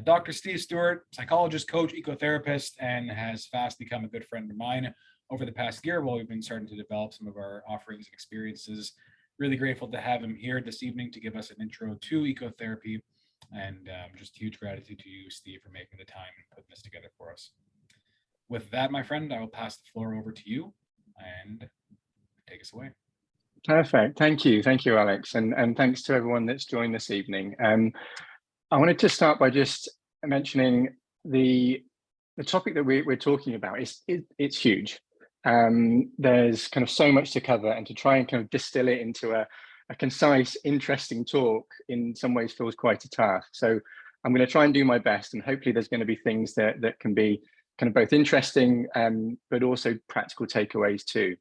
Dr. Steve Stewart, psychologist, coach, ecotherapist, and has fast become a good friend of mine over the past year while we've been starting to develop some of our offerings and experiences. Really grateful to have him here this evening to give us an intro to ecotherapy, and just huge gratitude to you, Steve, for making the time and putting this together for us. With that, my friend, I will pass the floor over to you and take us away. Perfect. Thank you, Alex, and thanks to everyone that's joined this evening. I wanted to start by just mentioning the topic that we're talking about. It's huge. There's kind of so much to cover, and to try and kind of distill it into a concise, interesting talk in some ways feels quite a task. So I'm going to try and do my best, and hopefully there's going to be things that can be kind of both interesting, but also practical takeaways too.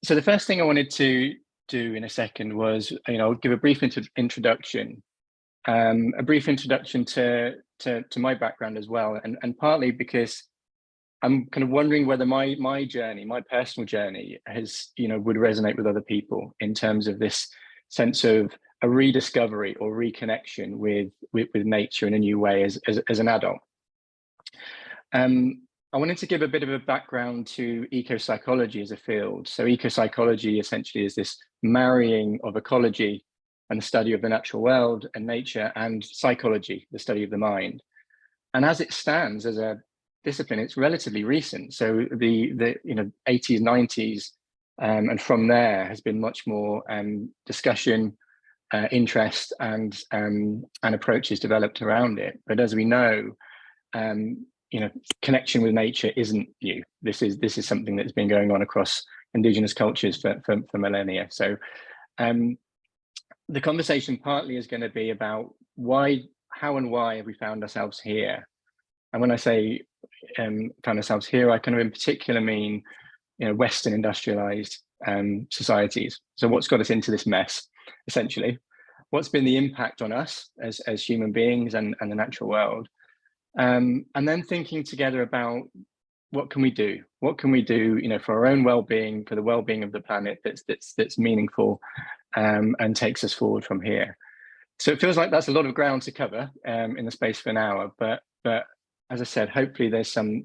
So the first thing I wanted to do in a second was, I'll give a brief introduction. A brief introduction to my background as well, and partly because I'm kind of wondering whether my journey, my personal journey, has would resonate with other people in terms of this sense of a rediscovery or reconnection with nature in a new way as an adult. I wanted to give a bit of a background to eco-psychology as a field. So eco-psychology essentially is this marrying of ecology and the study of the natural world and nature, and psychology, the study of the mind. And as it stands as a discipline, it's relatively recent. So the 80s, 90s, and from there has been much more discussion, interest, and approaches developed around it. But as we know, connection with nature isn't new. This is something that's been going on across indigenous cultures for millennia. So the conversation partly is going to be about how and why have we found ourselves here. And when I say found ourselves here, I kind of in particular mean Western industrialized societies. So what's got us into this mess, essentially? What's been the impact on us as human beings and the natural world? And then thinking together about what can we do? What can we do, for our own well-being, for the well-being of the planet that's meaningful, and takes us forward from here. So it feels like that's a lot of ground to cover in the space of an hour, but as I said, hopefully there's some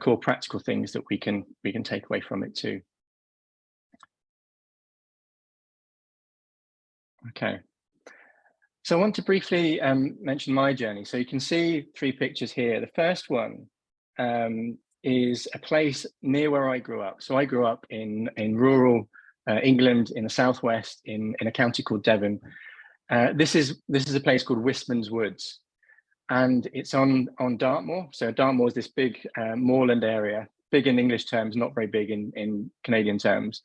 core practical things that we can take away from it too. Okay. So I want to briefly mention my journey. So you can see 3 pictures here. The first one is a place near where I grew up. So I grew up in rural England, in the southwest, in a county called Devon. This is a place called Wistman's Woods, and it's on Dartmoor. So Dartmoor is this big moorland area, big in English terms, not very big in Canadian terms.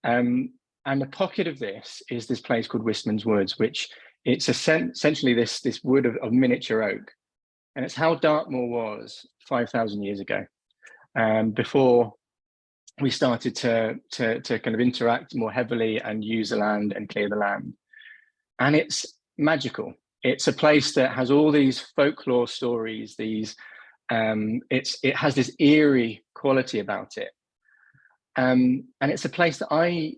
And a pocket of this is this place called Wistman's Woods, which it's essentially this wood of miniature oak. And it's how Dartmoor was 5,000 years ago, before we started to kind of interact more heavily and use the land and clear the land. And it's magical. It's a place that has all these folklore stories, it has this eerie quality about it. And it's a place that I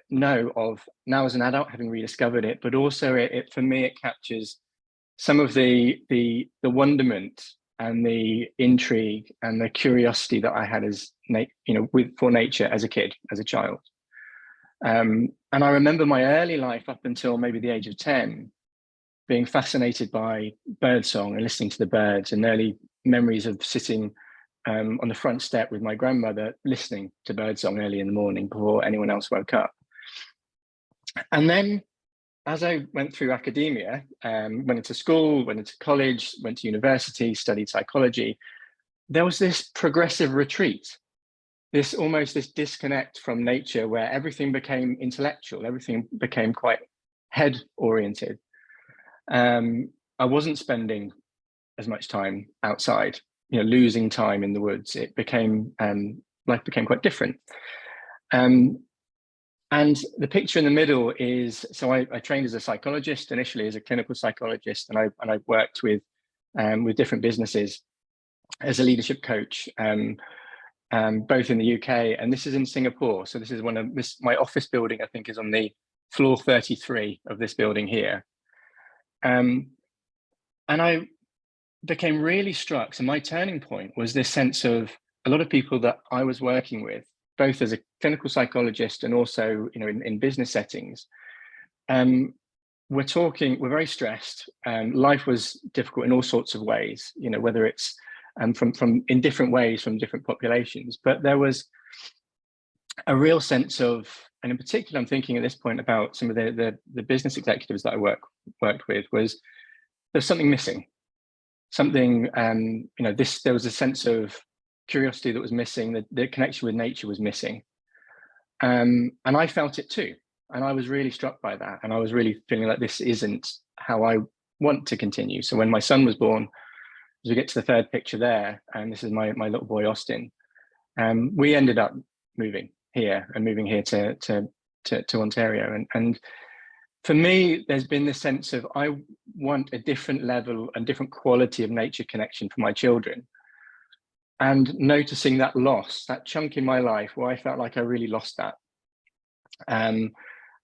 know of now as an adult, having rediscovered it, but also for me, it captures some of the wonderment and the intrigue and the curiosity that I had for nature as a kid, as a child. And I remember my early life up until maybe the age of 10, being fascinated by birdsong and listening to the birds, and early memories of sitting on the front step with my grandmother, listening to birdsong early in the morning before anyone else woke up. And then as I went through academia, went into school, went into college, went to university, studied psychology, there was this progressive retreat, this disconnect from nature where everything became intellectual, everything became quite head oriented. I wasn't spending as much time outside, losing time in the woods. It became, life became quite different. And the picture in the middle is, so I trained as a psychologist, initially as a clinical psychologist, and I worked with different businesses as a leadership coach, both in the UK, and this is in Singapore. So this is my office building, I think, is on the floor 33 of this building here. And And I became really struck. So my turning point was this sense of a lot of people that I was working with, both as a clinical psychologist and also, in business settings, we're very stressed. Life was difficult in all sorts of ways, whether it's from in different ways from different populations. But there was a real sense of, and in particular, I'm thinking at this point about some of the business executives that I worked with, was there's something missing. Something, there was a sense of curiosity that was missing, the connection with nature was missing. And I felt it too. And I was really struck by that. And I was really feeling like this isn't how I want to continue. So when my son was born, as we get to the third picture there, and this is my little boy, Austin, we ended up moving here to Ontario. And for me, there's been this sense of, I want a different level and different quality of nature connection for my children. And noticing that loss, that chunk in my life where I felt like I really lost that.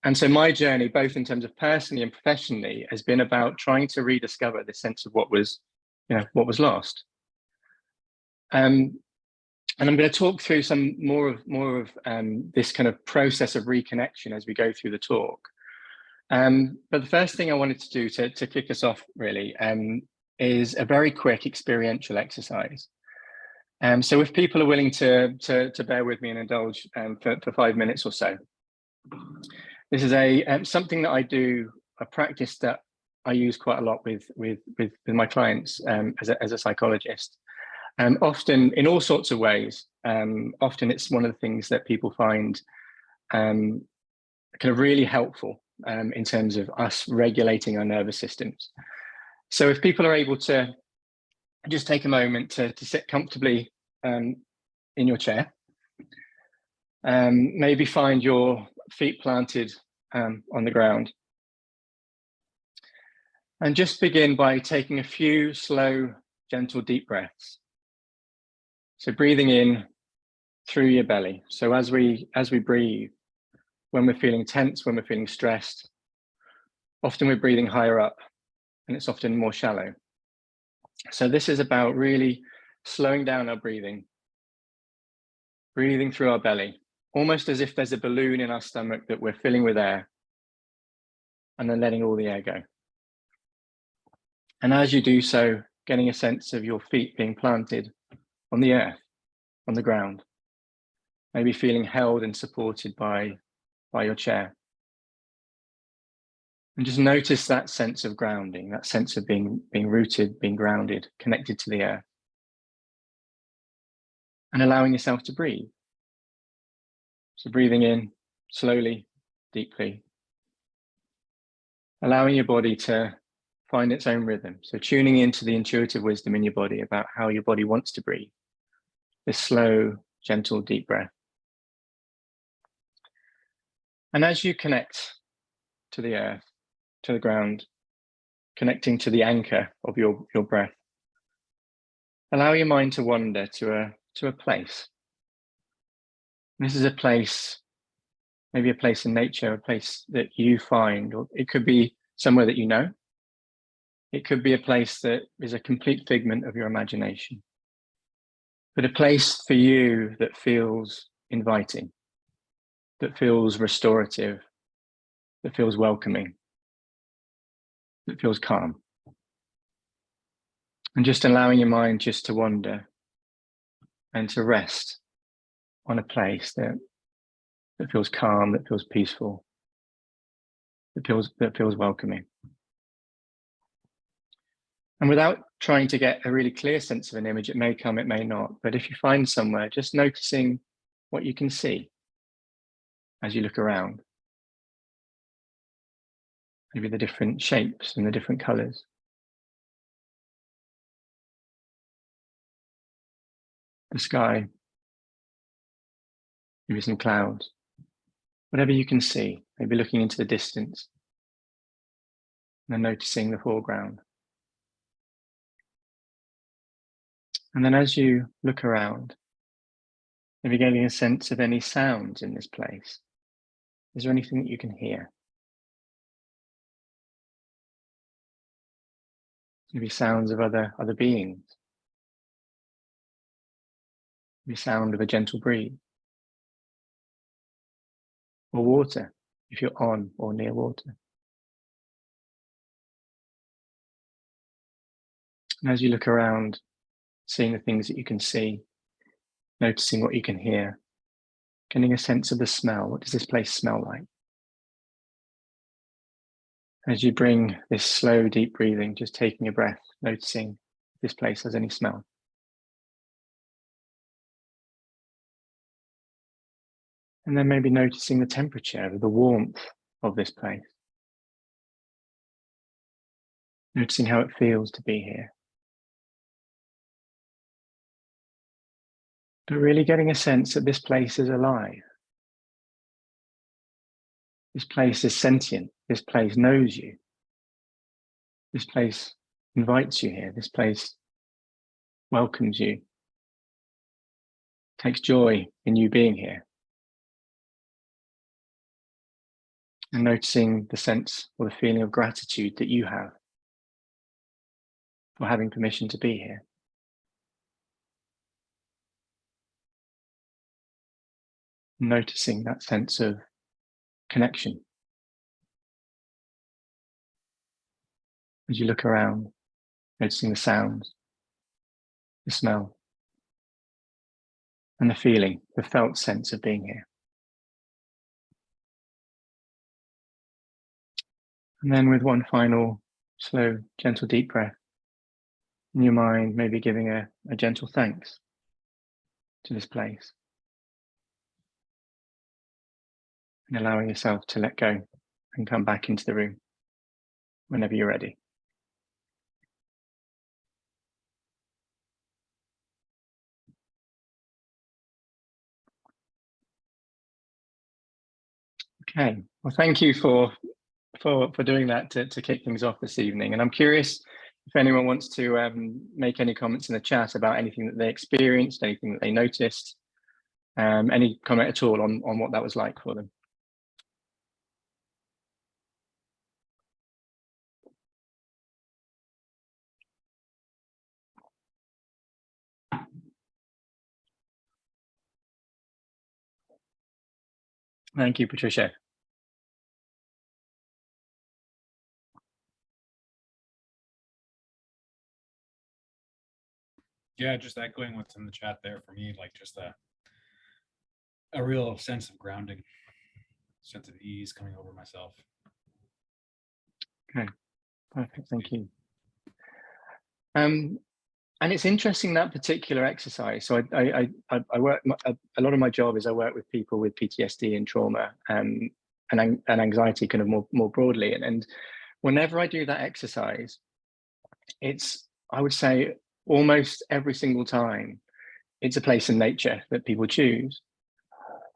And so my journey, both in terms of personally and professionally, has been about trying to rediscover the sense of what was lost. And I'm going to talk through some more of this kind of process of reconnection as we go through the talk. But the first thing I wanted to do to kick us off really is a very quick experiential exercise. So if people are willing to bear with me and indulge for 5 minutes or so, this is something that I do, a practice that I use quite a lot with my clients as a psychologist. Often in all sorts of ways. Often it's one of the things that people find kind of really helpful in terms of us regulating our nervous systems. So if people are able to just take a moment to sit comfortably in your chair, maybe find your feet planted on the ground, and just begin by taking a few slow, gentle, deep breaths. So breathing in through your belly. So as we breathe, when we're feeling tense, when we're feeling stressed, often we're breathing higher up and it's often more shallow. So this is about really slowing down our breathing through our belly, almost as if there's a balloon in our stomach that we're filling with air and then letting all the air go. And as you do so, getting a sense of your feet being planted on the earth, on the ground, maybe feeling held and supported by your chair. And just notice that sense of grounding, that sense of being rooted, being grounded, connected to the earth. And allowing yourself to breathe. So breathing in slowly, deeply. Allowing your body to find its own rhythm. So tuning into the intuitive wisdom in your body about how your body wants to breathe. This slow, gentle, deep breath. And as you connect to the earth, to the ground, connecting to the anchor of your breath, allow your mind to wander to a place. And this is a place, maybe a place in nature, a place that you find, or it could be somewhere that you know. It could be a place that is a complete figment of your imagination, but a place for you that feels inviting, that feels restorative, that feels welcoming, that feels calm. And just allowing your mind just to wander and to rest on a place that feels calm, that feels peaceful, that feels welcoming. And without trying to get a really clear sense of an image, it may come, it may not. But if you find somewhere, just noticing what you can see as you look around. Maybe the different shapes and the different colors. The sky. Maybe some clouds. Whatever you can see, maybe looking into the distance. And then noticing the foreground. And then as you look around, maybe getting a sense of any sounds in this place. Is there anything that you can hear? Maybe sounds of other beings. Maybe sound of a gentle breeze. Or water, if you're on or near water. And as you look around, seeing the things that you can see, noticing what you can hear, getting a sense of the smell. What does this place smell like? As you bring this slow, deep breathing, just taking a breath, noticing if this place has any smell. And then maybe noticing the temperature, the warmth of this place. Noticing how it feels to be here. But really getting a sense that this place is alive. This place is sentient. This place knows you. This place invites you here. This place welcomes you. Takes joy in you being here. And noticing the sense or the feeling of gratitude that you have for having permission to be here. Noticing that sense of connection. As you look around, noticing the sounds, the smell, and the feeling, the felt sense of being here. And then with one final slow, gentle, deep breath, in your mind, maybe giving a gentle thanks to this place. And allowing yourself to let go and come back into the room whenever you're ready. Okay, well, thank you for doing that to kick things off this evening. And I'm curious if anyone wants to make any comments in the chat about anything that they experienced, anything that they noticed, any comment at all on what that was like for them. Thank you, Patricia. Yeah, just echoing what's in the chat there for me, like just a real sense of grounding, sense of ease coming over myself. Okay, perfect, thank you. And it's interesting, that particular exercise. So I work, a lot of my job is I work with people with PTSD and trauma and anxiety kind of more broadly. And whenever I do that exercise, it's, I would say almost every single time, it's a place in nature that people choose.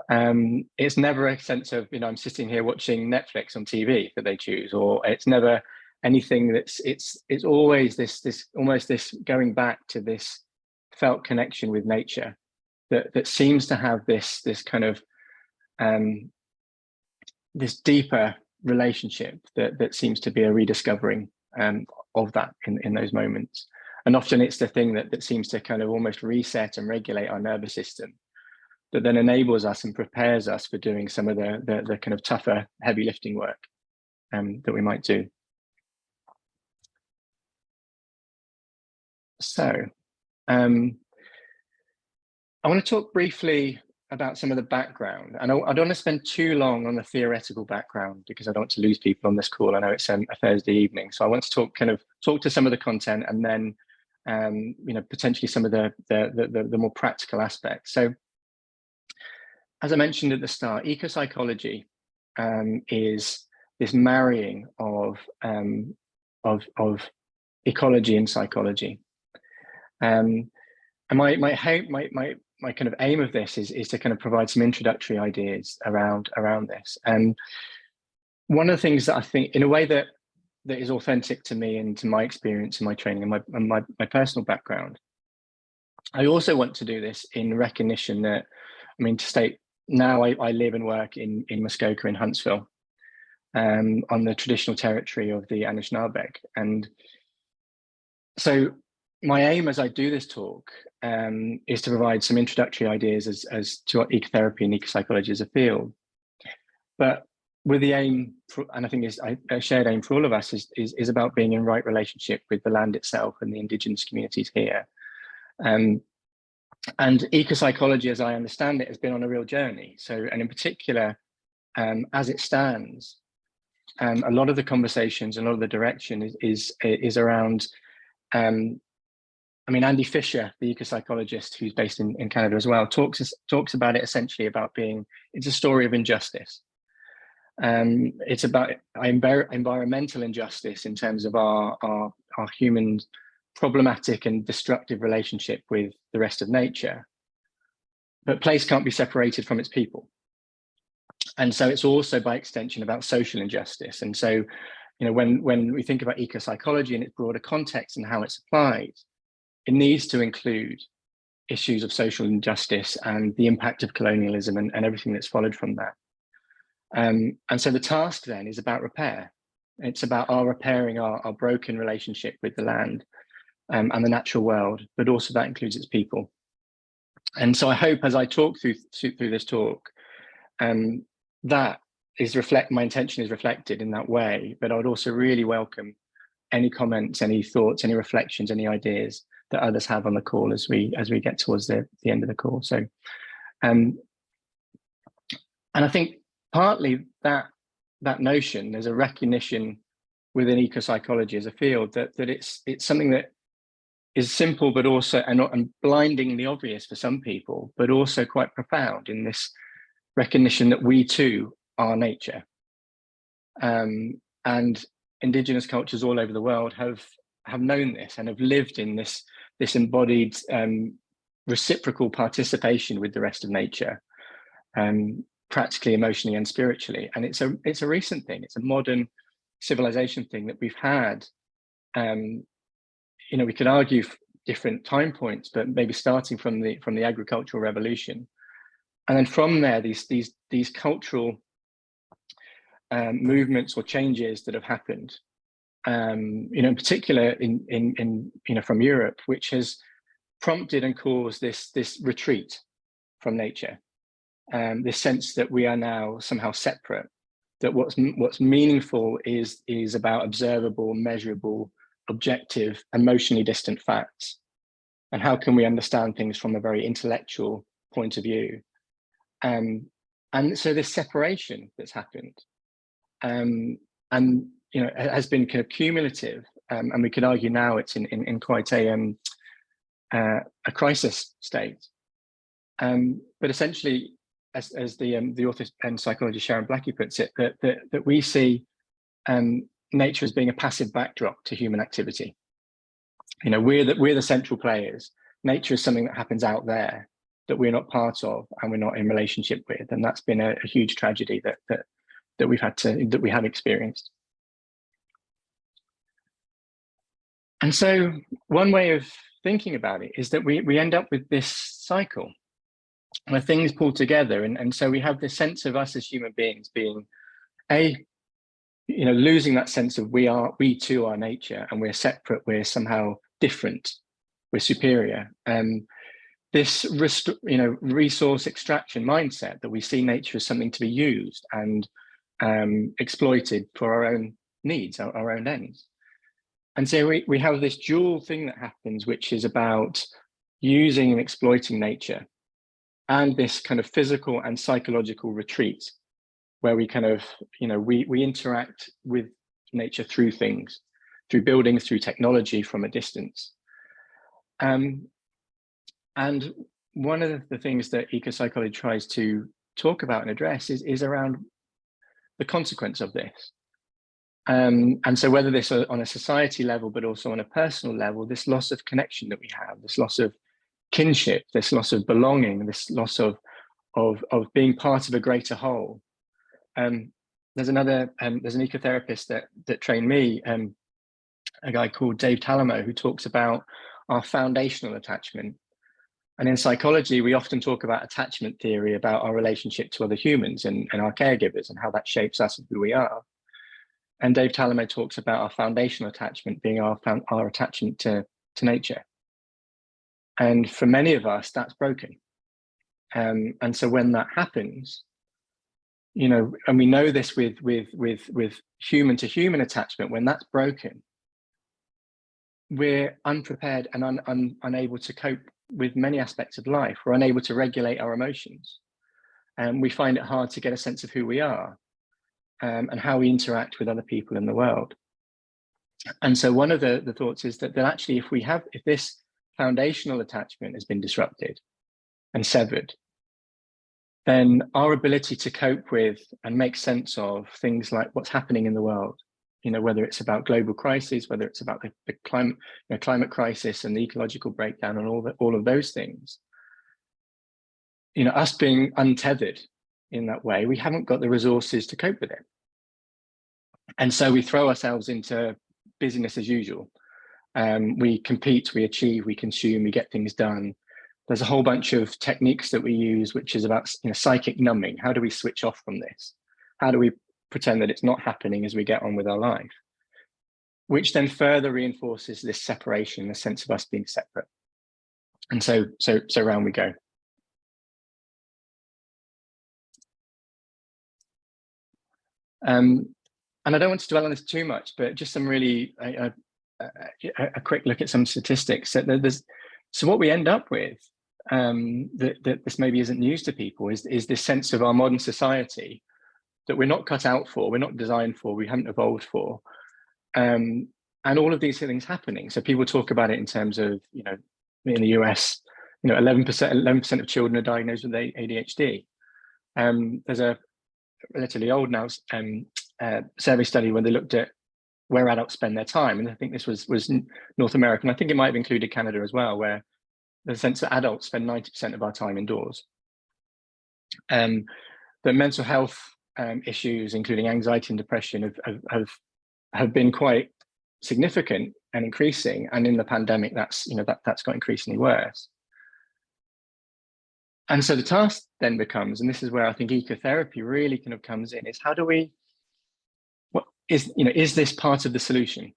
It's never a sense of, I'm sitting here watching Netflix on TV that they choose, or it's never anything that's, it's always this almost this going back to this felt connection with nature that seems to have this kind of this deeper relationship that seems to be a rediscovering of that in those moments. And often it's the thing that seems to kind of almost reset and regulate our nervous system, that then enables us and prepares us for doing some of the kind of tougher, heavy lifting work that we might do. So I want to talk briefly about some of the background. And I don't want to spend too long on the theoretical background because I don't want to lose people on this call. I know it's a Thursday evening. So I want to talk to some of the content, and then potentially some of the more practical aspects. So as I mentioned at the start, ecopsychology is this marrying of ecology and psychology. And my kind of aim of this is to kind of provide some introductory ideas around this. And one of the things that I think, in a way that is authentic to me and to my experience and my training and my personal background, I also want to do this in recognition that, to state, now I live and work in Muskoka in Huntsville, on the traditional territory of the Anishinaabe. And So my aim as I do this talk is to provide some introductory ideas as to what ecotherapy and ecopsychology as a field. But with the aim, and I think is a shared aim for all of us, is about being in right relationship with the land itself and the indigenous communities here. And ecopsychology, as I understand it, has been on a real journey. So, and in particular, as it stands, a lot of the conversations and a lot of the direction is around. I mean, Andy Fisher, the ecopsychologist who's based in Canada as well, talks about it essentially about it's a story of injustice. It's about environmental injustice in terms of our human problematic and destructive relationship with the rest of nature. But place can't be separated from its people. And so it's also by extension about social injustice. And so, you know, when we think about ecopsychology in its broader context and how it's applied, it needs to include issues of social injustice and the impact of colonialism and everything that's followed from that. And so the task then is about repair. It's about repairing our broken relationship with the land and the natural world, but also that includes its people. And so I hope as I talk through this talk, that is my intention is reflected in that way, but I would also really welcome any comments, any thoughts, any reflections, any ideas that others have on the call as we get towards the end of the call. So, and I think partly that notion, there's a recognition within ecopsychology as a field that it's something that is simple, but also and blindingly obvious for some people, but also quite profound in this recognition that we too are nature. And indigenous cultures all over the world have known this and have lived in this embodied reciprocal participation with the rest of nature, practically, emotionally, and spiritually. And it's a recent thing. It's a modern civilization thing that we've had. You know, we could argue different time points, but maybe starting from the agricultural revolution, and then from there, these cultural movements or changes that have happened. You know, in particular in from Europe, which has prompted and caused this retreat from nature, this sense that we are now somehow separate, that what's meaningful is about observable, measurable, objective, emotionally distant facts, and how can we understand things from a very intellectual point of view. And so this separation that's happened, and you know, it has been kind of cumulative, and we could argue now it's in quite a crisis state. But essentially, as the author and psychologist Sharon Blackie puts it, that we see nature as being a passive backdrop to human activity. You know, we're the central players. Nature is something that happens out there that we're not part of and we're not in relationship with, and that's been a huge tragedy that we have experienced. And so one way of thinking about it is that we end up with this cycle where things pull together, and so we have this sense of us as human beings being losing that sense of we too are nature, and we're separate, we're somehow different, we're superior. This resource extraction mindset that we see nature as something to be used and exploited for our own needs, our own ends. And so we have this dual thing that happens, which is about using and exploiting nature, and this kind of physical and psychological retreat where we kind of, we interact with nature through things, through buildings, through technology from a distance. And one of the things that ecopsychology tries to talk about and address is around the consequence of this. And so whether this on a society level, but also on a personal level, this loss of connection that we have, this loss of kinship, this loss of belonging, this loss of being part of a greater whole. There's an ecotherapist that trained me, a guy called Dave Talamo, who talks about our foundational attachment. And in psychology, we often talk about attachment theory, about our relationship to other humans and our caregivers and how that shapes us and who we are. And Dave Talamo talks about our foundational attachment being our attachment to to nature. And for many of us, that's broken. And so when that happens, you know, and we know this with human to human attachment, when that's broken, we're unprepared and unable to cope with many aspects of life. We're unable to regulate our emotions. And we find it hard to get a sense of who we are and how we interact with other people in the world. And so one of the thoughts is that actually, if this foundational attachment has been disrupted and severed, then our ability to cope with and make sense of things like what's happening in the world, you know, whether it's about global crises, whether it's about the climate crisis and the ecological breakdown and all of those things, you know, us being untethered in that way, we haven't got the resources to cope with it. And so we throw ourselves into business as usual. We compete, we achieve, we consume, we get things done. There's a whole bunch of techniques that we use, which is about, you know, psychic numbing. How do we switch off from this? How do we pretend that it's not happening as we get on with our life? Which then further reinforces this separation, the sense of us being separate. And so around we go. And I don't want to dwell on this too much, but just some really a quick look at some statistics. So what we end up with, that this maybe isn't news to people, is this sense of our modern society that we're not cut out for, we're not designed for, we haven't evolved for, and all of these things happening. So people talk about it in terms of, you know, in the US, you know, 11% of children are diagnosed with ADHD. There's a relatively old now survey study where they looked at where adults spend their time, and I think this was North America, and I think it might have included Canada as well, where the sense that adults spend 90% of our time indoors. The mental health issues, including anxiety and depression, have been quite significant and increasing, and in the pandemic, that's got increasingly worse. And so the task then becomes, and this is where I think ecotherapy really kind of comes in, is how do we, is this part of the solution?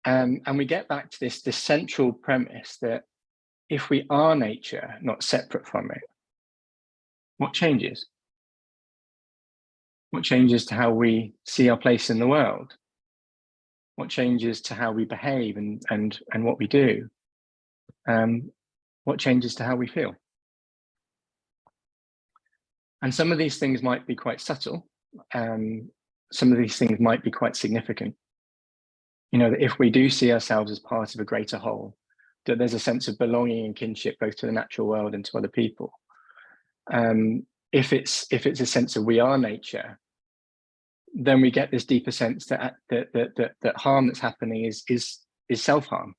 And we get back to this central premise that if we are nature, not separate from it, what changes? What changes to how we see our place in the world? What changes to how we behave and what we do? What changes to how we feel? And some of these things might be quite subtle. Some of these things might be quite significant. You know, that if we do see ourselves as part of a greater whole, that there's a sense of belonging and kinship both to the natural world and to other people. If it's a sense of we are nature, then we get this deeper sense that harm that's happening is self-harm.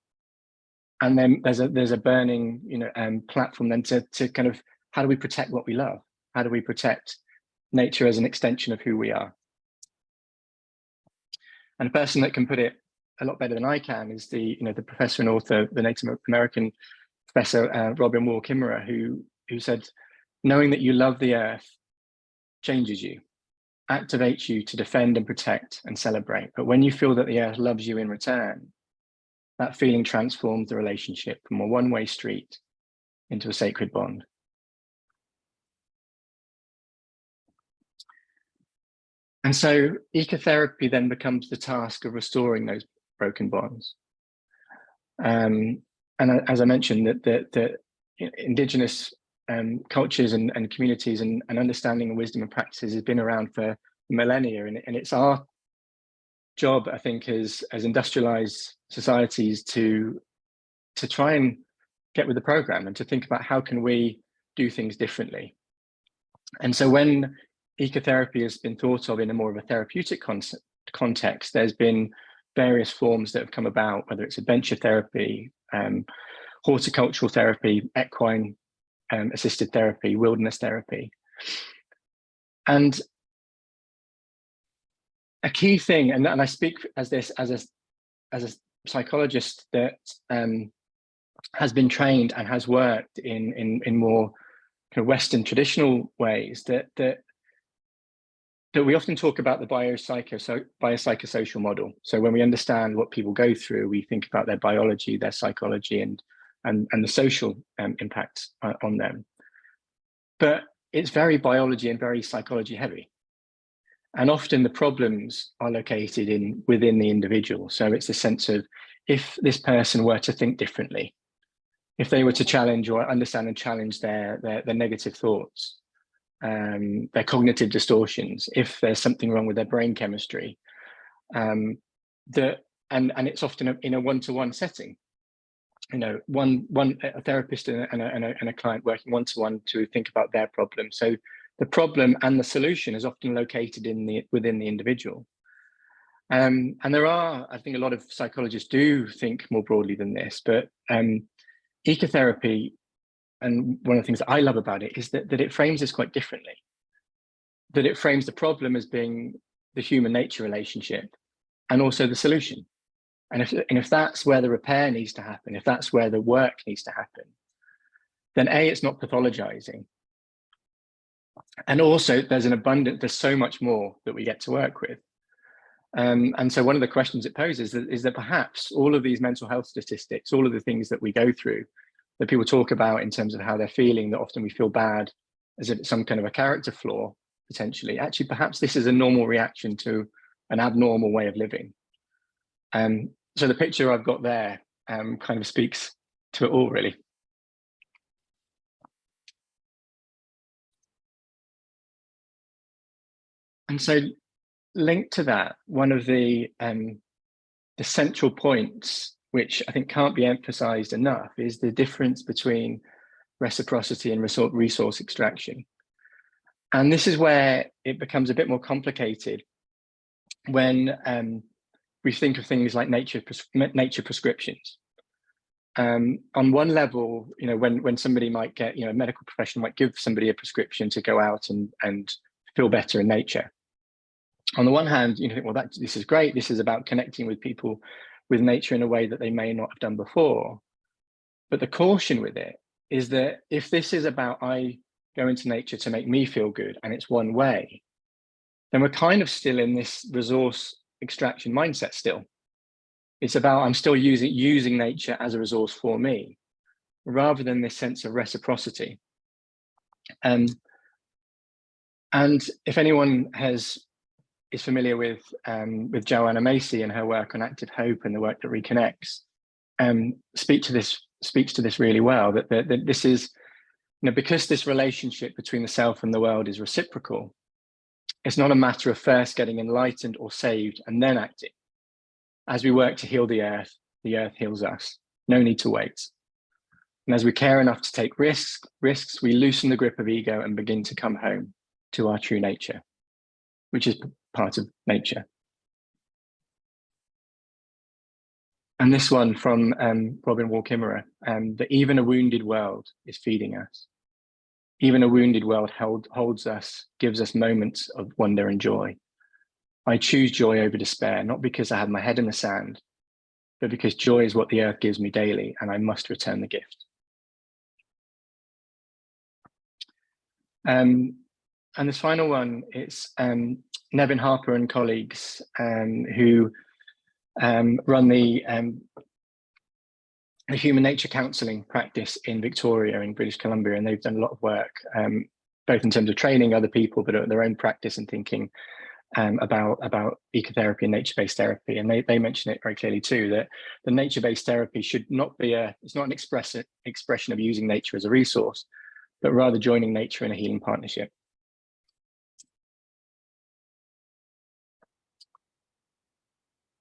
And then there's a burning, you know, platform then to kind of, how do we protect what we love? How do we protect nature as an extension of who we are? And a person that can put it a lot better than I can is the professor and author, the Native American professor Robin Wall Kimmerer, who said, knowing that you love the earth changes you, activates you to defend and protect and celebrate. But when you feel that the earth loves you in return, that feeling transforms the relationship from a one-way street into a sacred bond. And so ecotherapy then becomes the task of restoring those broken bonds. And as I mentioned, that indigenous cultures and communities and understanding and wisdom and practices has been around for millennia, and it's our job, I think, as industrialized societies to try and get with the program and to think about how can we do things differently. And so when ecotherapy has been thought of in a more of a therapeutic context, there's been various forms that have come about, whether it's adventure therapy, horticultural therapy, equine assisted therapy, wilderness therapy. And a key thing, and I speak as a psychologist that has been trained and has worked in more kind of Western traditional ways, that that we often talk about the biopsychosocial model. So when we understand what people go through, we think about their biology, their psychology, and the social impacts on them. But it's very biology and very psychology heavy. And often the problems are located within the individual. So it's a sense of, if this person were to think differently, if they were to challenge or understand and challenge their negative thoughts, their cognitive distortions, if there's something wrong with their brain chemistry, and it's often in a one-to-one setting. You know, a therapist and a client working one-to-one to think about their problem. So the problem and the solution is often located within the individual. And there are, I think, a lot of psychologists do think more broadly than this, but ecotherapy, and one of the things that I love about it is that it frames this quite differently. That it frames the problem as being the human nature relationship and also the solution. And if that's where the repair needs to happen, if that's where the work needs to happen, then it's not pathologizing. And also there's so much more that we get to work with. And so one of the questions it poses is that perhaps all of these mental health statistics, all of the things that we go through, that people talk about in terms of how they're feeling, that often we feel bad as if it's some kind of a character flaw, potentially, actually, perhaps this is a normal reaction to an abnormal way of living. So the picture I've got there kind of speaks to it all, really. And so linked to that, one of the central points, which I think can't be emphasized enough, is the difference between reciprocity and resource extraction. And this is where it becomes a bit more complicated when we think of things like nature prescriptions. On one level, you know, when somebody might get, you know, a medical professional might give somebody a prescription to go out and feel better in nature. On the one hand, you think, well, this is great. This is about connecting with people, with nature in a way that they may not have done before. But the caution with it is that if this is about I go into nature to make me feel good and it's one way, then we're kind of still in this resource extraction mindset still. It's about I'm still using nature as a resource for me, rather than this sense of reciprocity. And if anyone is familiar with Joanna Macy and her work on active hope and the work that reconnects, speaks to this really well, that this is, you know, because this relationship between the self and the world is reciprocal, it's not a matter of first getting enlightened or saved and then acting. As we work to heal the earth heals us. No need to wait. And as we care enough to take risks, we loosen the grip of ego and begin to come home to our true nature, which is part of nature. And this one from Robin Wall Kimmerer, that even a wounded world is feeding us. Even a wounded world holds us, gives us moments of wonder and joy. I choose joy over despair, not because I have my head in the sand, but because joy is what the earth gives me daily, and I must return the gift. And this final one, it's Nevin Harper and colleagues who run the human nature counselling practice in Victoria in British Columbia, and they've done a lot of work, both in terms of training other people, but their own practice and thinking about ecotherapy and nature-based therapy. And they mention it very clearly too, that the nature-based therapy should not be it's not an expression of using nature as a resource, but rather joining nature in a healing partnership.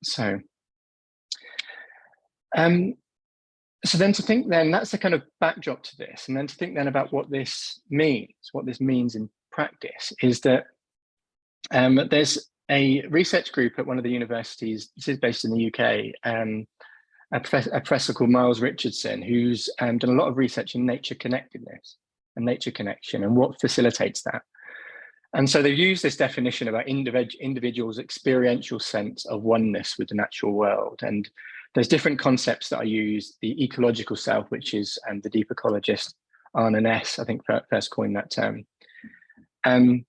So, so then to think then, that's the kind of backdrop to this, and then to think then about what this means in practice, is that there's a research group at one of the universities, this is based in the UK, a professor called Miles Richardson, who's done a lot of research in nature connectedness and nature connection and what facilitates that. And so they've used this definition about individuals' experiential sense of oneness with the natural world. And there's different concepts that I use, the ecological self, which is the deep ecologist Arne Næss, I think, first coined that term. And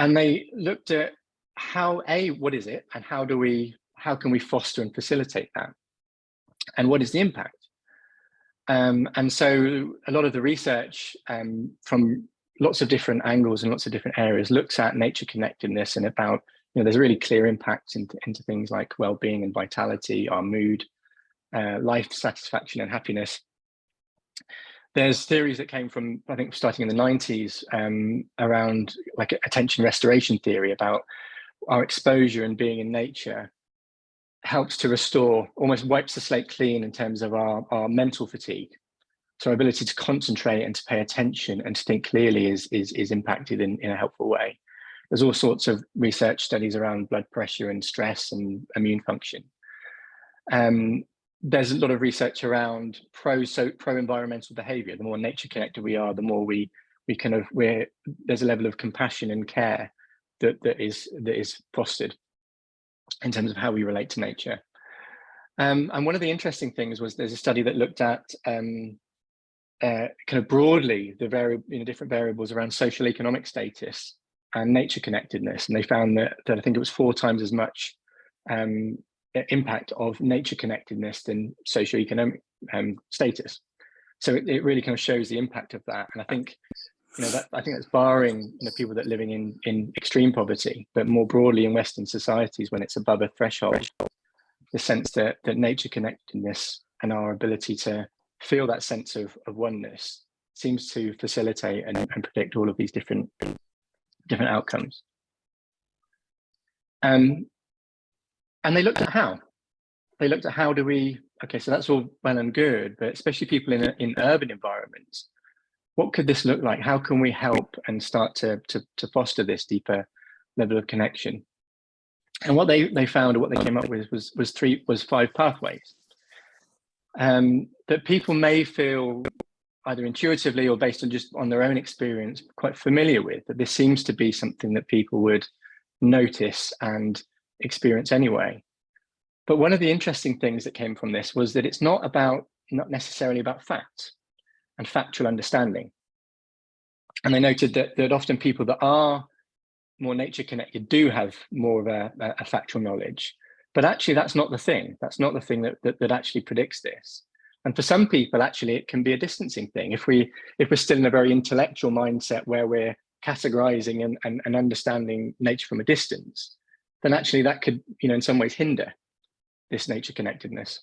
And they looked at what is it, and how can we foster and facilitate that? And what is the impact? And so a lot of the research from lots of different angles and lots of different areas looks at nature connectedness, and about, there's a really clear impact into things like well-being and vitality, our mood, life satisfaction and happiness. There's theories that came from, I think, starting in the 90s around like attention restoration theory, about our exposure and being in nature helps to restore, almost wipes the slate clean in terms of our mental fatigue. So our ability to concentrate and to pay attention and to think clearly is impacted in a helpful way. There's all sorts of research studies around blood pressure and stress and immune function. There's a lot of research around pro-environmental behaviour. The more nature connected we are, the more there's a level of compassion and care that is fostered in terms of how we relate to nature. And one of the interesting things was there's a study that looked at kind of broadly the different variables around social economic status and nature connectedness, and they found that I think it was 4 times as much impact of nature connectedness than socioeconomic status. So it really kind of shows the impact of that. And I think I think that's barring people that are living in extreme poverty, but more broadly in Western societies, when it's above a threshold, the sense that nature connectedness and our ability to feel that sense of oneness seems to facilitate and predict all of these different outcomes. And they looked at how. They looked at how do we, okay, so that's all well and good, but especially people in urban environments, what could this look like? How can we help and start to foster this deeper level of connection? And what they found, or what they came up with, was 5 pathways that people may feel either intuitively or based on their own experience quite familiar with, that this seems to be something that people would notice and experience anyway. But one of the interesting things that came from this was that it's not necessarily about facts and factual understanding. And they noted that often people that are more nature connected do have more of a factual knowledge, but actually that's not the thing. That's not the thing that actually predicts this. And for some people, actually, it can be a distancing thing. If we're still in a very intellectual mindset where we're categorizing and understanding nature from a distance, then actually that could, in some ways hinder this nature connectedness.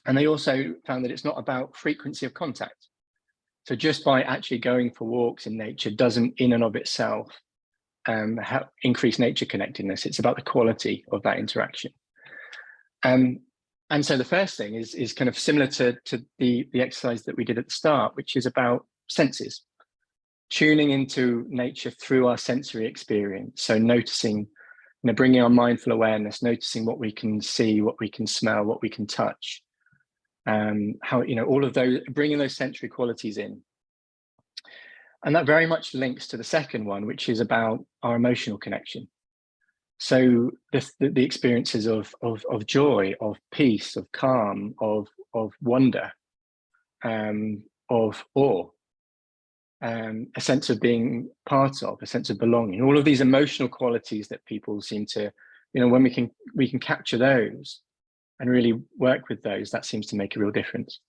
And they also found that it's not about frequency of contact. So just by actually going for walks in nature doesn't in and of itself increase nature connectedness. It's about the quality of that interaction. And so the first thing is kind of similar to the exercise that we did at the start, which is about senses, tuning into nature through our sensory experience. So noticing, bringing our mindful awareness, noticing what we can see, what we can smell, what we can touch, how, all of those, bringing those sensory qualities in. And that very much links to the second one, which is about our emotional connection. So the experiences of joy, of peace, of calm, of wonder, of awe, a sense of being part of, a sense of belonging, all of these emotional qualities that people seem to, when we can capture those and really work with those, that seems to make a real difference.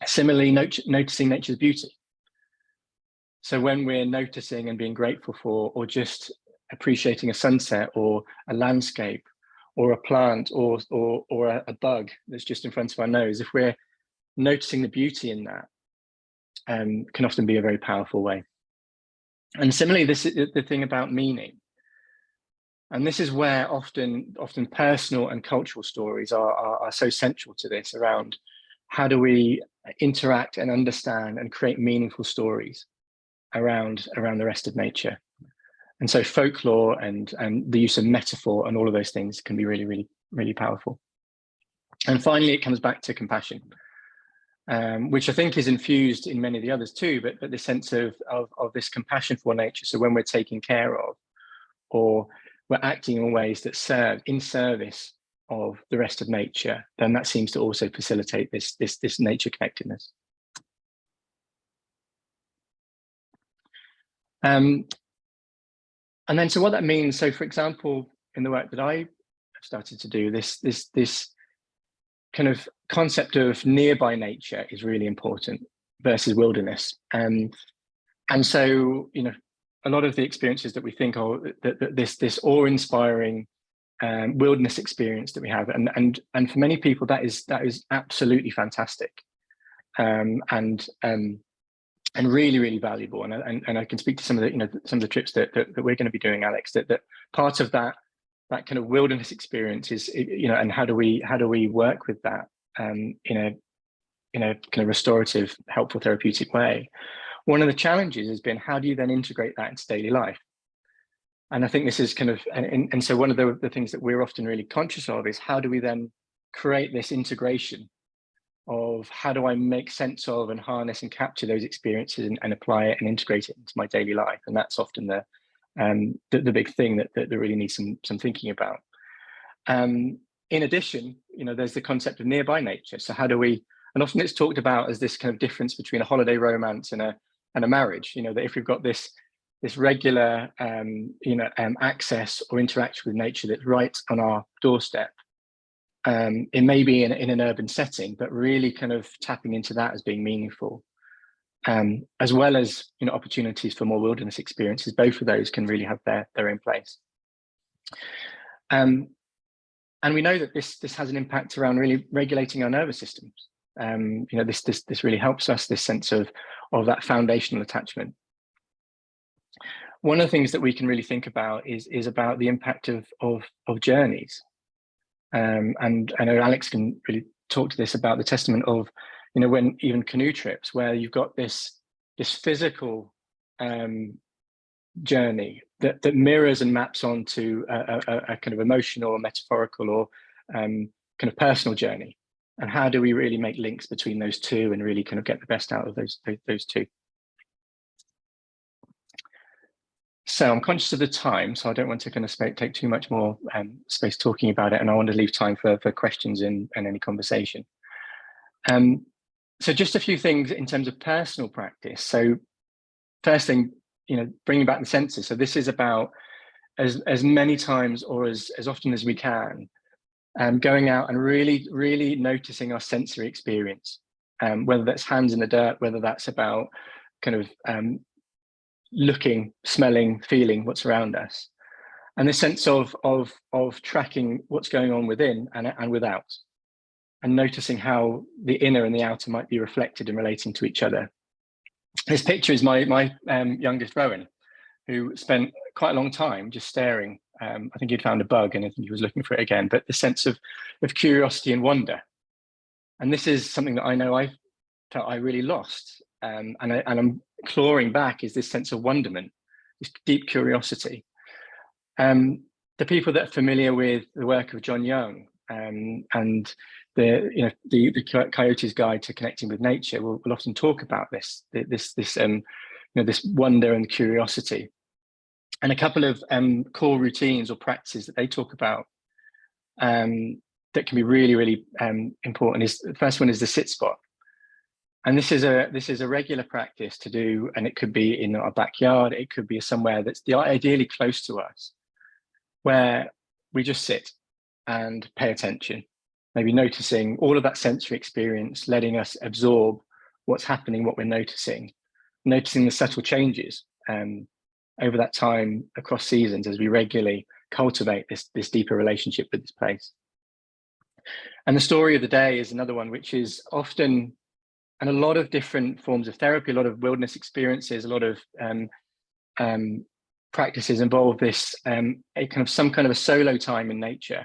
Similarly, noticing nature's beauty. So when we're noticing and being grateful for, or just appreciating a sunset or a landscape or a plant or a bug that's just in front of our nose, if we're noticing the beauty in that, can often be a very powerful way. And similarly, this is the thing about meaning. And this is where often personal and cultural stories are so central to this, around how do we interact and understand and create meaningful stories around the rest of nature. And so folklore and the use of metaphor and all of those things can be really, really, really powerful. And finally, it comes back to compassion, which I think is infused in many of the others too, but the sense of this compassion for nature. So when we're taking care of, or we're acting in ways that serve in service of the rest of nature, then that seems to also facilitate this nature connectedness. And And then, so what that means, so for example, in the work that I started to do, this kind of concept of nearby nature is really important versus wilderness. And so, you know, a lot of the experiences that we think of, that this awe-inspiring wilderness experience that we have, and for many people that is absolutely fantastic, and really valuable. And I can speak to some of the, you know, some of the trips that we're going to be doing, Alex. That part of that kind of wilderness experience is, you know, and how do we work with that in a kind of restorative, helpful, therapeutic way. One of the challenges has been, how do you then integrate that into daily life? And I think this is kind of, and so one of the things that we're often really conscious of is, how do we then create this integration of, how do I make sense of and harness and capture those experiences and apply it and integrate it into my daily life? And that's often the big thing that really needs some thinking about. In addition, you know, there's the concept of nearby nature. So how do we, and often it's talked about as this kind of difference between a holiday romance and a marriage, you know, that if we've got this regular, access or interaction with nature that's right on our doorstep, it may be in an urban setting, but really kind of tapping into that as being meaningful, as well as, you know, opportunities for more wilderness experiences. Both of those can really have their own place. And we know that this has an impact around really regulating our nervous systems. You know, this really helps us, this sense of that foundational attachment. One of the things that we can really think about is about the impact of journeys. And I know Alex can really talk to this, about the testament of, you know, when even canoe trips, where you've got this physical journey that mirrors and maps onto a kind of emotional or metaphorical or kind of personal journey. And how do we really make links between those two and really kind of get the best out of those two? So I'm conscious of the time, so I don't want to kind of take too much more space talking about it, and I want to leave time for questions and any conversation. So just a few things in terms of personal practice. So first thing, you know, bringing back the senses. So this is about as many times or as often as we can, going out and really noticing our sensory experience, whether that's hands in the dirt, whether that's about kind of looking, smelling, feeling what's around us, and the sense of tracking what's going on within and without, and noticing how the inner and the outer might be reflected and relating to each other. This picture is my youngest, Rowan, who spent quite a long time just staring. I think he'd found a bug and I think he was looking for it again, but the sense of curiosity and wonder. And this is something that I know I felt I really lost. And I'm clawing back, is this sense of wonderment, this deep curiosity. The people that are familiar with the work of John Young and the Coyote's Guide to Connecting with Nature will often talk about this wonder and curiosity. And a couple of core routines or practices that they talk about that can be really important is, the first one is the sit spot. And this is a regular practice to do, and it could be in our backyard, it could be somewhere that's ideally close to us, where we just sit and pay attention, maybe noticing all of that sensory experience, letting us absorb what's happening, what we're noticing the subtle changes over that time across seasons, as we regularly cultivate this deeper relationship with this place. And the story of the day is another one, which is often, and a lot of different forms of therapy, a lot of wilderness experiences, a lot of practices involve this some kind of a solo time in nature,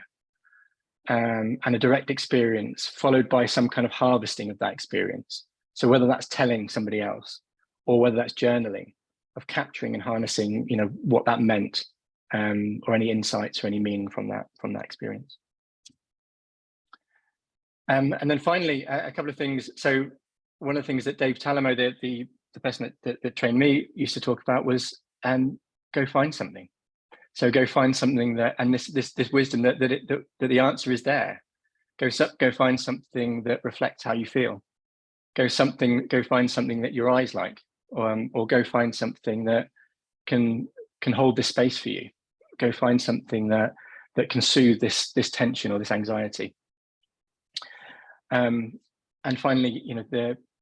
and a direct experience followed by some kind of harvesting of that experience. So whether that's telling somebody else or whether that's journaling, of capturing and harnessing, you know, what that meant, or any insights or any meaning from that experience. And then finally, a couple of things. So one of the things that Dave Talamo, the person that trained me, used to talk about was go find something. So go find something that, and this wisdom that the answer is there. Go find something that reflects how you feel. Go find something that your eyes like, or go find something that can can hold this space for you. Go find something that can soothe this tension or this anxiety. And finally, you know,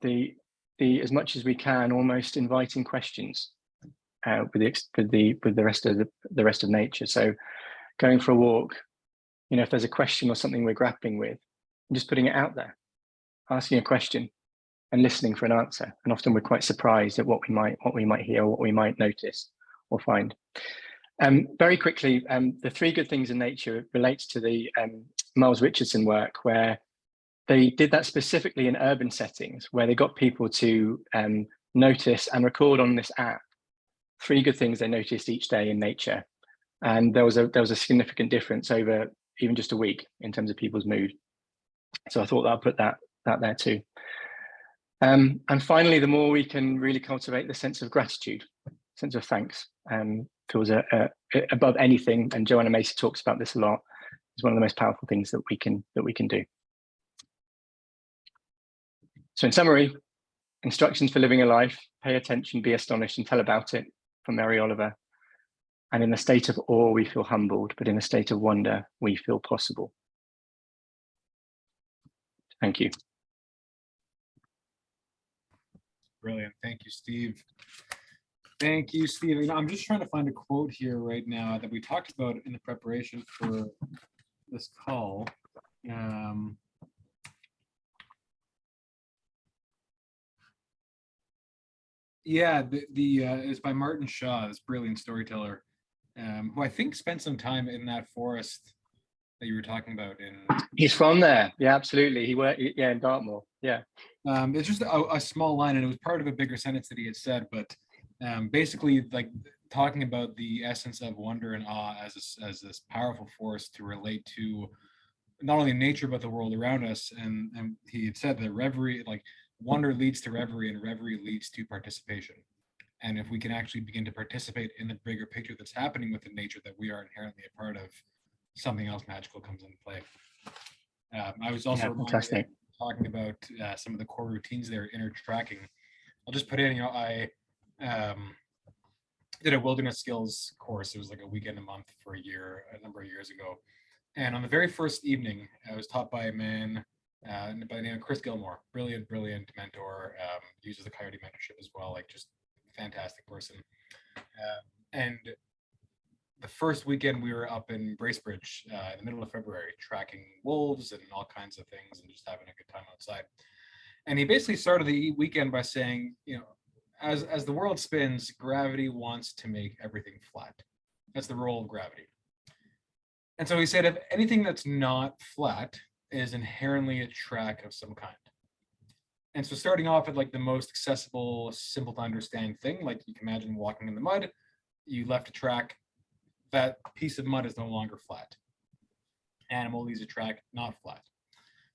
the as much as we can, almost inviting questions with the rest of nature. So going for a walk, you know, if there's a question or something we're grappling with, just putting it out there, asking a question and listening for an answer. And often we're quite surprised at what we might hear, or what we might notice or find. Very quickly, the 3 good things in nature relates to the Miles Richardson work, where they did that specifically in urban settings, where they got people to notice and record on this app 3 good things they noticed each day in nature. And there was a significant difference over even just a week in terms of people's mood. So I thought I'll put that there too. And finally, the more we can really cultivate the sense of gratitude, sense of thanks, feels above anything. And Joanna Macy talks about this a lot. It's one of the most powerful things that we can do. So in summary, instructions for living a life: pay attention, be astonished, and tell about it, from Mary Oliver. And in a state of awe, we feel humbled, but in a state of wonder, we feel possible. Thank you. Brilliant. Thank you, Steve. Thank you, Steve. You know, I'm just trying to find a quote here right now that we talked about in the preparation for this call. Yeah, it's by Martin Shaw, this brilliant storyteller, who I think spent some time in that forest that you were talking about. He's from there. Yeah, absolutely. He worked, yeah, in Dartmoor. Yeah. It's just a small line, and it was part of a bigger sentence that he had said, but basically, like, talking about the essence of wonder and awe as this powerful force to relate to not only nature but the world around us. And he had said that reverie, like, wonder leads to reverie, and reverie leads to participation. And if we can actually begin to participate in the bigger picture that's happening within nature, that we are inherently a part of, something else magical comes into play. I was also talking about some of the core routines there, inner tracking. I'll just put in, you know, I did a wilderness skills course. It was like a weekend a month for a number of years ago. And on the very first evening, I was taught by a man by the name of Chris Gilmore, brilliant mentor, uses the Coyote mentorship as well, like, just fantastic person. And the first weekend we were up in Bracebridge in the middle of February, tracking wolves and all kinds of things and just having a good time outside. And he basically started the weekend by saying, you know, as the world spins, gravity wants to make everything flat. That's the role of gravity. And so he said, if anything that's not flat is inherently a track of some kind. And so starting off at, like, the most accessible, simple to understand thing, like you can imagine walking in the mud, you left a track, that piece of mud is no longer flat. Animal leaves a track, not flat.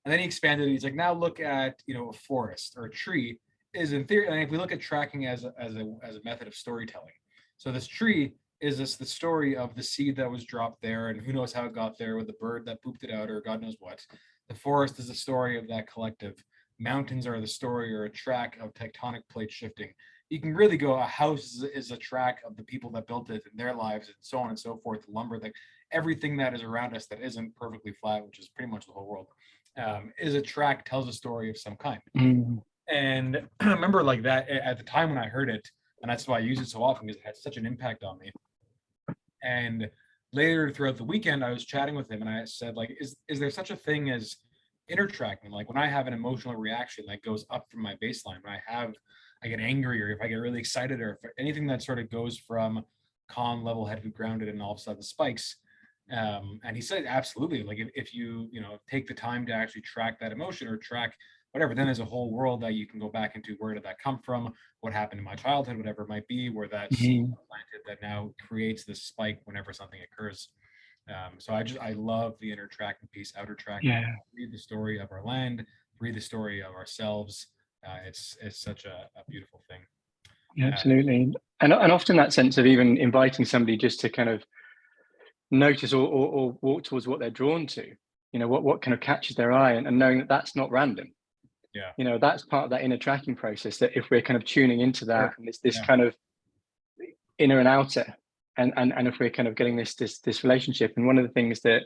And then he expanded it. He's like, now look at, you know, a forest or a tree is, in theory, and if we look at tracking as a method of storytelling. So this tree is the story of the seed that was dropped there, and who knows how it got there, with the bird that pooped it out, or God knows what. The forest is the story of that collective. Mountains are the story or a track of tectonic plate shifting. You can really go, a house is a track of the people that built it and their lives, and so on and so forth. Lumber, like everything that is around us that isn't perfectly flat, which is pretty much the whole world, is a track, tells a story of some kind. And I remember, like, that at the time when I heard it, and that's why I use it so often, because it had such an impact on me. And later throughout the weekend, I was chatting with him, and I said, like, is there such a thing as inner tracking? Like, when I have an emotional reaction that goes up from my baseline, when I get angry, or if I get really excited, or if anything that sort of goes from calm, level-headed, grounded, and all of a sudden spikes. And he said, absolutely. Like, if you take the time to actually track that emotion, or track whatever, then there's a whole world that you can go back into. Where did that come from? What happened in my childhood? Whatever it might be, where that seed was planted that now creates this spike whenever something occurs. So I love the inner tracking piece, outer tracking. Yeah. Read the story of our land, read the story of ourselves. It's such a beautiful thing. Yeah, absolutely. And often that sense of even inviting somebody just to kind of notice or walk towards what they're drawn to, you know, what kind of catches their eye, and knowing that that's not random. Yeah. You know, that's part of that inner tracking process, that if we're kind of tuning into that, and it's this kind of inner and outer, and if we're kind of getting this relationship, and one of the things that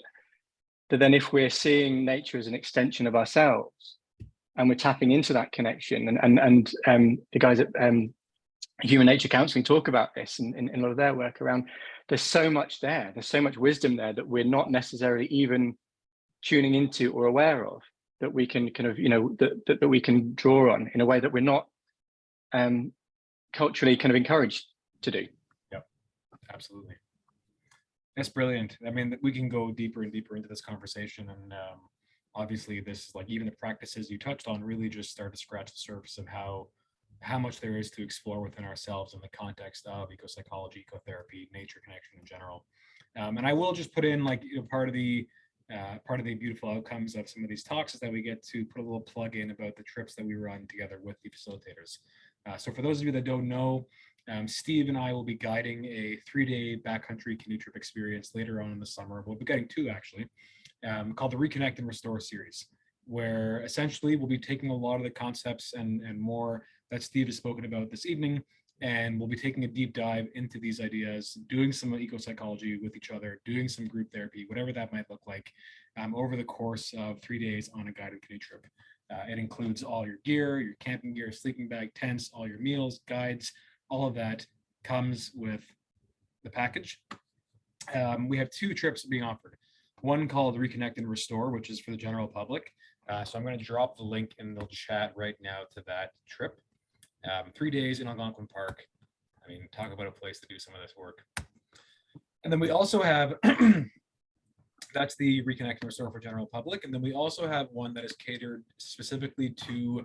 then if we're seeing nature as an extension of ourselves, and we're tapping into that connection, and the guys at Human Nature Counseling talk about this in a lot of their work around, there's so much there, there's so much wisdom there that we're not necessarily even tuning into or aware of, that we can kind of, that we can draw on in a way that we're not culturally kind of encouraged to do. Yep, absolutely. That's brilliant. I mean, we can go deeper and deeper into this conversation, and obviously this, like, even the practices you touched on really just start to scratch the surface of how much there is to explore within ourselves in the context of ecopsychology, ecotherapy, nature connection in general. And I will just put in, like, part of the beautiful outcomes of some of these talks is that we get to put a little plug in about the trips that we run together with the facilitators. So for those of you that don't know, Steve and I will be guiding a 3-day backcountry canoe trip experience later on in the summer. We'll be guiding 2 actually, called the Reconnect and Restore series, where essentially we'll be taking a lot of the concepts and more that Steve has spoken about this evening, and we'll be taking a deep dive into these ideas, doing some eco-psychology with each other, doing some group therapy, whatever that might look like, over the course of 3 days on a guided canoe trip. It includes all your gear, your camping gear, sleeping bag, tents, all your meals, guides, all of that comes with the package. We have 2 trips being offered. One called Reconnect and Restore, which is for the general public. So I'm going to drop the link in the chat right now to that trip. 3 days in Algonquin Park. I mean, talk about a place to do some of this work. And then we also have, that's the Reconnect and Restore for general public. And then we also have one that is catered specifically to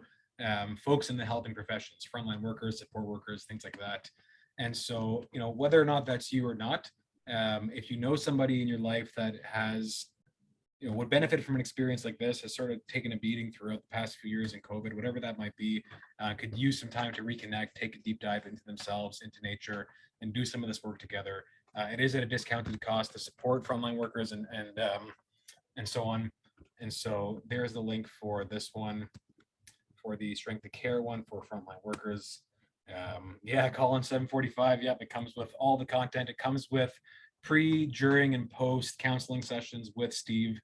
folks in the helping professions, frontline workers, support workers, things like that. And so, whether or not that's you or not, if you know somebody in your life that has, would benefit from an experience like this, has sort of taken a beating throughout the past few years in COVID, whatever that might be, could use some time to reconnect, take a deep dive into themselves, into nature, and do some of this work together. It is at a discounted cost to support frontline workers and so on. And so there's the link for this one, for the Strength of Care one for frontline workers. Yeah, call in 745. Yep, it comes with all the content. It comes with pre, during, and post counseling sessions with Steve.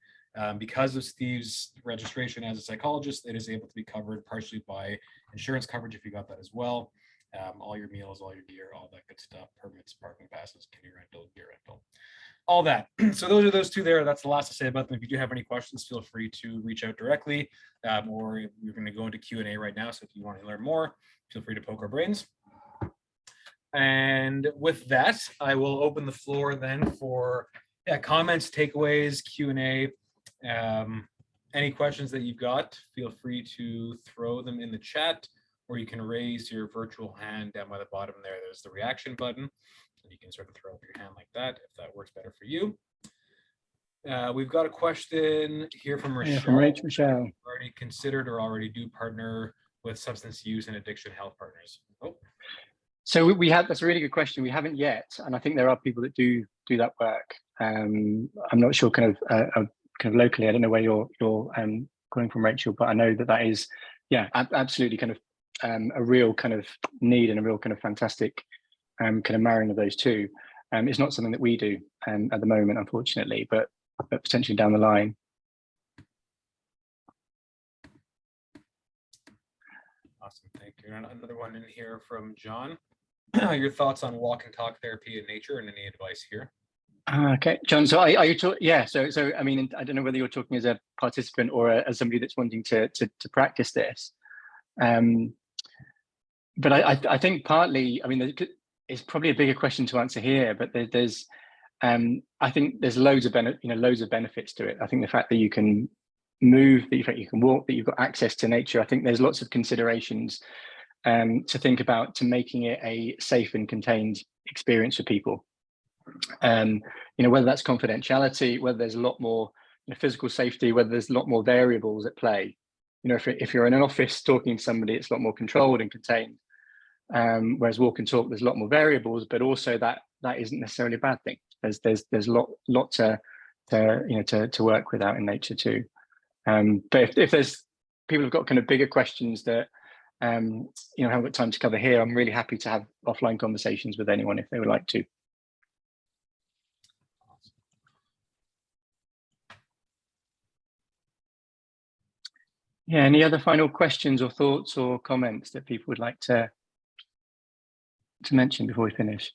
Because of Steve's registration as a psychologist, it is able to be covered partially by insurance coverage if you got that as well. All your meals, all your gear, all that good stuff, permits, parking passes, canoe rental, gear rental, all that. So those are those 2 there. That's the last to say about them. If you do have any questions, feel free to reach out directly, or we're going to go into Q&A right now. So if you want to learn more, feel free to poke our brains. And with that, I will open the floor then for comments, takeaways, Q&A. Any questions that you've got, feel free to throw them in the chat, or you can raise your virtual hand down by the bottom there. There's the reaction button, and you can sort of throw up your hand like that if that works better for you. We've got a question here from Rochelle. From Rochelle. Already considered or already do partner with substance use and addiction health partners? Oh. So we have, that's a really good question. We haven't yet, and I think there are people that do that work. I'm not sure kind of locally. I don't know where you're calling from, Rachel, but I know that is, absolutely kind of a real kind of need and a real kind of fantastic kind of marrying of those 2. It's not something that we do at the moment, unfortunately, but potentially down the line. Awesome, thank you. And another one in here from John. Your thoughts on walk and talk therapy in nature, and any advice here? Okay, John. So are you talking? Yeah. So I mean, I don't know whether you're talking as a participant or as somebody that's wanting to practice this. But I think partly, I mean, it's probably a bigger question to answer here. But there's I think there's loads of benefits to it. I think the fact that you can move, that you can walk, that you've got access to nature. I think there's lots of considerations to think about to making it a safe and contained experience for people. Whether that's confidentiality, whether there's a lot more physical safety, whether there's a lot more variables at play. If you're in an office talking to somebody, it's a lot more controlled and contained. Whereas walk and talk, there's a lot more variables, but also that isn't necessarily a bad thing. There's a lot to work with out in nature too. But if there's people who've got kind of bigger questions that haven't got time to cover here, I'm really happy to have offline conversations with anyone if they would like to. Yeah, any other final questions or thoughts or comments that people would like to mention before we finish?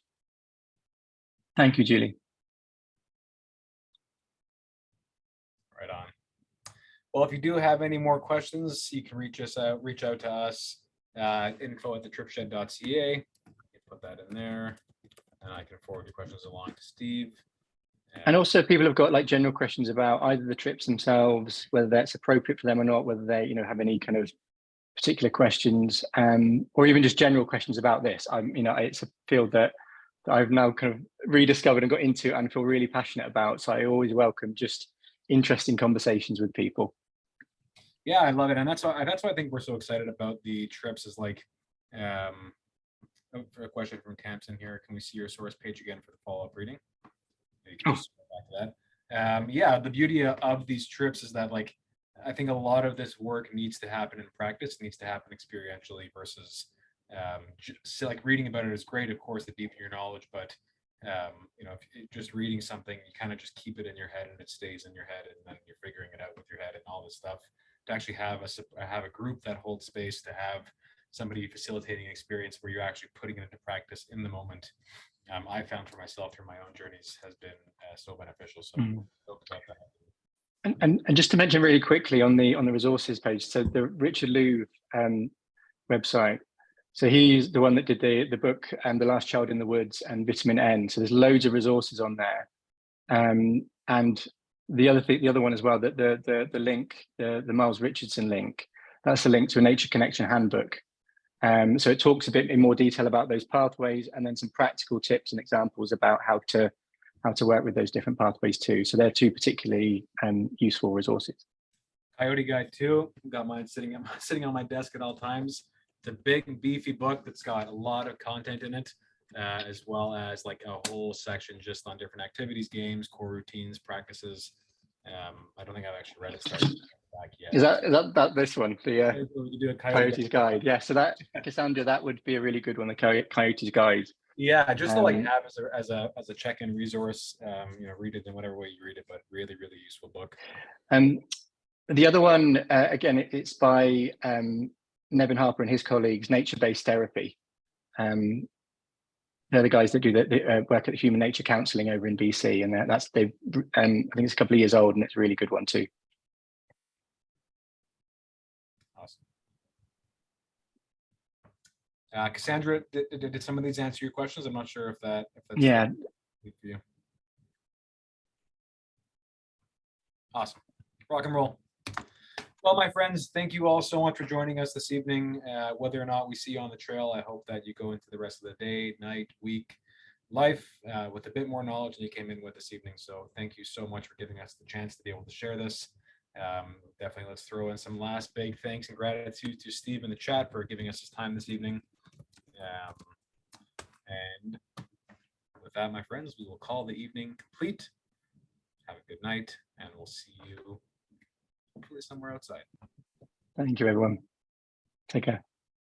Thank you, Julie. Right on. Well, if you do have any more questions, you can reach out to us, info@thetripshed.ca. You can put that in there, and I can forward your questions along to Steve. And also, people have got like general questions about either the trips themselves, whether that's appropriate for them or not, whether they, have any kind of particular questions, or even just general questions about this. It's a field that I've now kind of rediscovered and got into and feel really passionate about. So I always welcome just interesting conversations with people. Yeah, I love it, and that's why I think we're so excited about the trips. Is like, for a question from Tamsin here. Can we see your source page again for the follow-up reading? You can just go back to that. Yeah, the beauty of these trips is that, like, I think a lot of this work needs to happen in practice, needs to happen experientially versus like reading about it is great, of course, to deepen your knowledge, but if just reading something, you kind of just keep it in your head and it stays in your head, and then you're figuring it out with your head and all this stuff. To actually have a group that holds space, to have somebody facilitating an experience where you're actually putting it into practice in the moment, I found for myself through my own journeys has been so beneficial. So about that. And just to mention really quickly on the resources page, so the Richard Louv website, so he's the one that did the book The Last Child in the Woods and Vitamin N. So there's loads of resources on there. And the other one as well, that the link, the Miles Richardson link, that's a link to a Nature Connection handbook. So it talks a bit in more detail about those pathways, and then some practical tips and examples about how to work with those different pathways too. So they're two particularly useful resources. Coyote Guide too. Got mine sitting on my desk at all times. It's a big, beefy book that's got a lot of content in it, as well as like a whole section just on different activities, games, core routines, practices. I don't think I've actually read it started back yet. Is that this one? The we do a Coyote's Guide. Yeah. So that, Cassandra, that would be a really good one. The Coyote's Guide. Yeah, just to like have as a check-in resource. Read it in whatever way you read it, but really, really useful book. The other one, again, it's by Nevin Harper and his colleagues, Nature-Based Therapy. They're the guys that do the work at the Human Nature Counselling over in BC, and I think it's a couple of years old, and it's a really good one too. Awesome. Cassandra, did some of these answer your questions? I'm not sure if that's yeah. Good for you. Awesome. Rock and roll. Well, my friends, thank you all so much for joining us this evening. Whether or not we see you on the trail, I hope that you go into the rest of the day, night, week, life with a bit more knowledge than you came in with this evening. So thank you so much for giving us the chance to be able to share this. Definitely let's throw in some last big thanks and gratitude to Steve in the chat for giving us his time this evening. And with that, my friends, we will call the evening complete. Have a good night, and we'll see you hopefully somewhere outside. Thank you, everyone. Take care.